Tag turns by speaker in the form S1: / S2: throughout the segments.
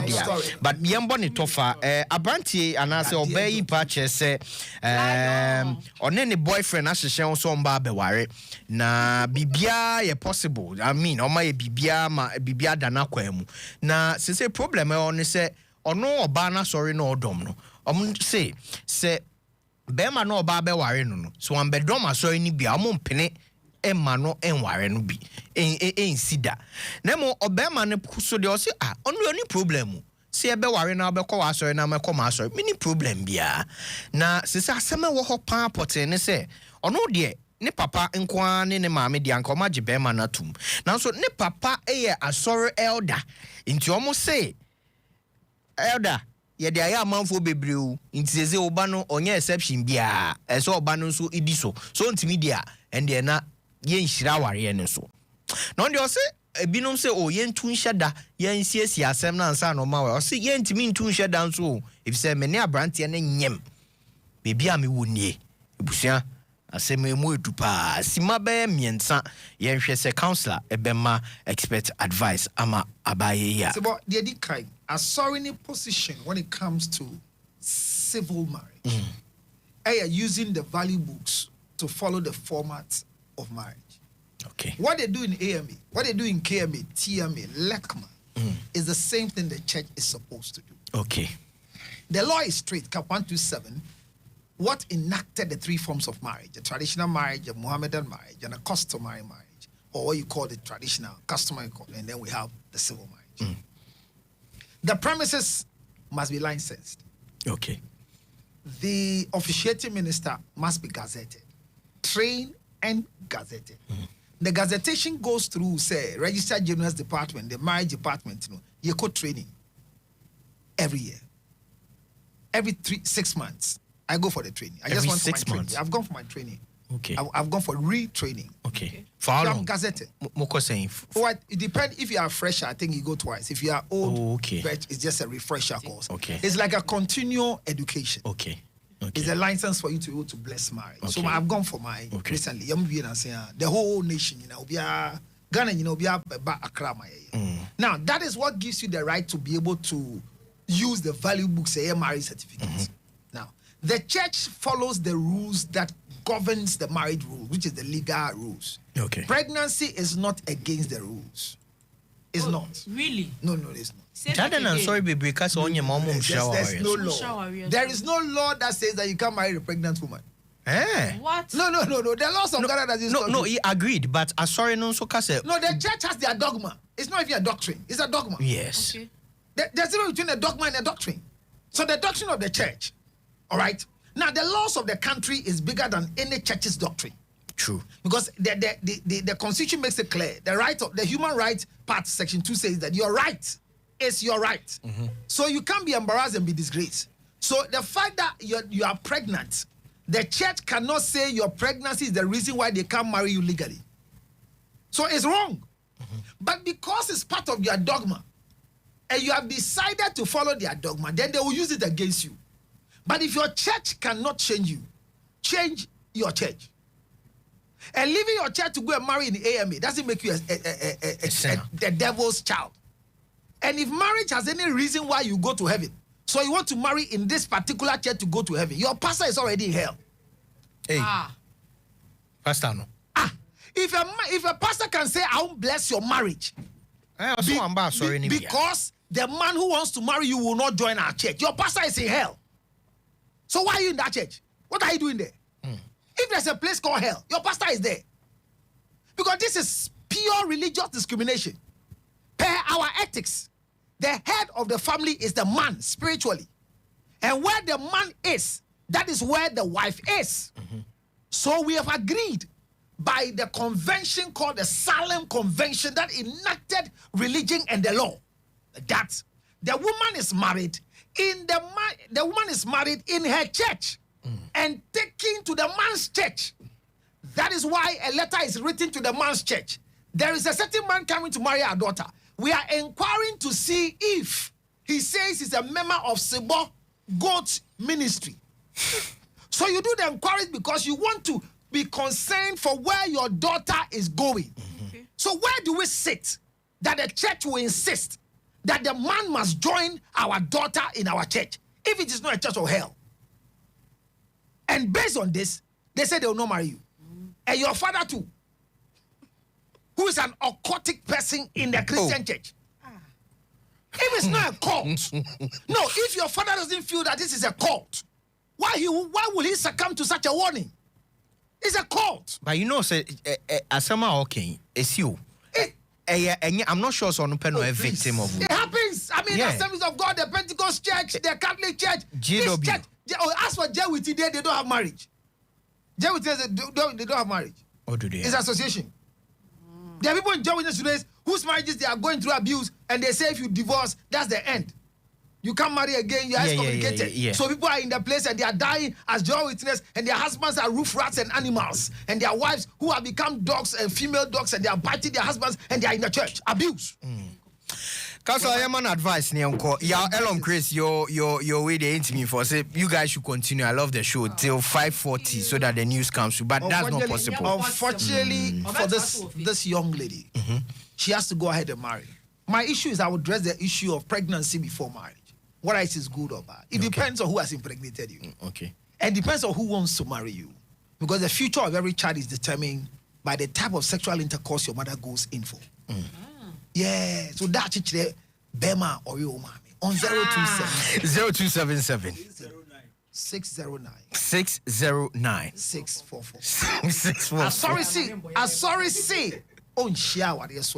S1: media. But yembo ni tofa abranti anase obeyi pa chese one ne boyfriend ahihye so mba beware na bibia ye possible. I mean oma ye bibia dana kwemu. Na se problem on se ono oba na sorry no odom no. Say bema no oba beware no. So ambedom asori ni bia ompene Emma no enware no bi ensida nemo obema ne so de o se ono any problem se ebe ware na obekọ wasori na mekọ ma asori mini problem bia na se aseme wo ho pa pote ne se ono de ne papa nkoa ne maame de anka ma je bema na tum na so ne papa eye asori elder nti omo se elder ye de aya amanfo bebreu nti seze oba no onye exception bia eso oba no so idi so ntimi dia ende na yen shira ware ne so no de o se ebinom se o yen tun hyada yen siesie asem na ansa no ma o se yen timi tun hyada nso if say me ne abrante ne nyem bebi a me wonie ebusia asem emu edupa sima be miensa yen hwe se counselor ebema expert advice ama abaye ya
S2: so but the kind a sorry position when it comes to civil marriage using the value books to follow the format of marriage.
S1: Okay.
S2: What they do in AMA, what they do in KMA, TMA, LECMA is the same thing the church is supposed to do.
S1: Okay.
S2: The law is straight, Cap 127, what enacted the three forms of marriage, a traditional marriage, a Mohammedan marriage, and a customary marriage, or what you call the traditional, customary, and then we have the civil marriage. The premises must be licensed.
S1: Okay.
S2: The officiating minister must be gazetted, trained and gazetted. The gazettation goes through, say, Registered General's Department, the marriage department, you go training every year. Every 6 months, I go for the training. I just want 6 months. I've gone for my training.
S1: Okay.
S2: I've gone for retraining.
S1: Okay. For how long?
S2: I'm gazetted.
S1: Moko saying.
S2: What it depends. If you are fresher, I think you go twice. If you are old,
S1: okay.
S2: It's just a refresher course.
S1: Okay.
S2: It's like a continual education.
S1: Okay.
S2: It's a license for you to be able to bless marriage. Okay. So I've gone for my recently. The whole nation, Ghana, Accra. Now that is what gives you the right to be able to use the value books, marriage certificates. Now the church follows the rules that governs the marriage rule, which is the legal rules.
S1: Okay.
S2: Pregnancy is not against the rules. It's not.
S3: Really?
S2: No, it's not.
S1: Sorry, baby, because on your mom
S2: there's no law. There is no law that says that you can't marry a pregnant woman.
S3: What?
S2: No. The laws of Ghana doesn't.
S1: No, he agreed, but sorry, no, so kase.
S2: No, the church has their dogma. It's not even a doctrine. It's a dogma.
S1: Yes.
S3: Okay.
S2: There's a difference between a dogma and a doctrine. So the doctrine of the church, all right. Now the laws of the country is bigger than any church's doctrine.
S1: True.
S2: Because the Constitution makes it clear. The right of the human rights part, Section 2 says that your right is your right. So you can't be embarrassed and be disgraced. So the fact that you are pregnant, the church cannot say your pregnancy is the reason why they can't marry you legally. So it's wrong. But because it's part of your dogma, and you have decided to follow their dogma, then they will use it against you. But if your church cannot change you, change your church. And leaving your child to go and marry in the AMA doesn't make you the devil's child. And if marriage has any reason why you go to heaven, so you want to marry in this particular church to go to heaven, your pastor is already in hell.
S1: Hey, pastor no.
S2: If a pastor can say, I won't bless your marriage, because the man who wants to marry you will not join our church, your pastor is in hell. So why are you in that church? What are you doing there? If there's a place called hell, your pastor is there. Because this is pure religious discrimination. Per our ethics, the head of the family is the man spiritually. And where the man is, that is where the wife is. So we have agreed by the convention called the Salem Convention that enacted religion and the law, that the woman is married the woman is married in her church and taken to the man's church. That is why a letter is written to the man's church. There is a certain man coming to marry our daughter. We are inquiring to see if he says he's a member of Sebo Goat Ministry. So you do the inquiries because you want to be concerned for where your daughter is going. So where do we sit that the church will insist that the man must join our daughter in our church if it is not a church of hell. And based on this, they say they will not marry you. And your father too, who is an occultic person in the Christian church. If it's not a cult, no, if your father doesn't feel that this is a cult, why will he succumb to such a warning? It's a cult.
S1: But you know, say, Asama okay, it's you. I'm not sure so no a victim of it.
S2: It happens. I mean, the Assemblies of God, the Pentecost Church, the Catholic Church, this church. As for JWT, they don't have marriage. JWT, they don't have marriage.
S1: Oh, do they?
S2: It's association. There are people in JWT today whose marriages they are going through abuse, and they say if you divorce, that's the end. You can't marry again, you are excommunicated.
S1: Yeah.
S2: So people are in the place and they are dying as Jehovah's Witnesses, and their husbands are roof rats and animals, and their wives who have become dogs and female dogs, and they are biting their husbands, and they are in the church. Abuse.
S1: Council, I am an advice. Yeah, Elon Chris, your way they ain't me for say you guys should continue. I love the show till 5:40 so that the news comes through. But that's not possible.
S2: Unfortunately, for this young lady, she has to go ahead and marry. My issue is I would address the issue of pregnancy before marriage. Whether it is good or bad. It depends on who has impregnated you.
S1: Okay.
S2: And depends on who wants to marry you. Because the future of every child is determined by the type of sexual intercourse your mother goes in for. Yeah. So that's it. Bema or your mommy. On 027.
S1: 0277.
S2: 609.
S1: 609.
S2: 644.
S1: 644.
S2: Sorry, see. On share what yes,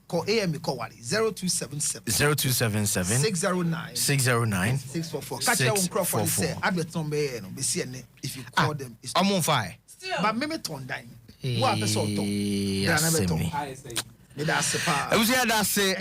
S2: call AM call 0277
S1: 0277
S2: 609
S1: 609
S2: 644. Catch your own Crawford say advert number if you call them. It's
S1: I'm on fire.
S2: But me ton dine. What person talk? That's it.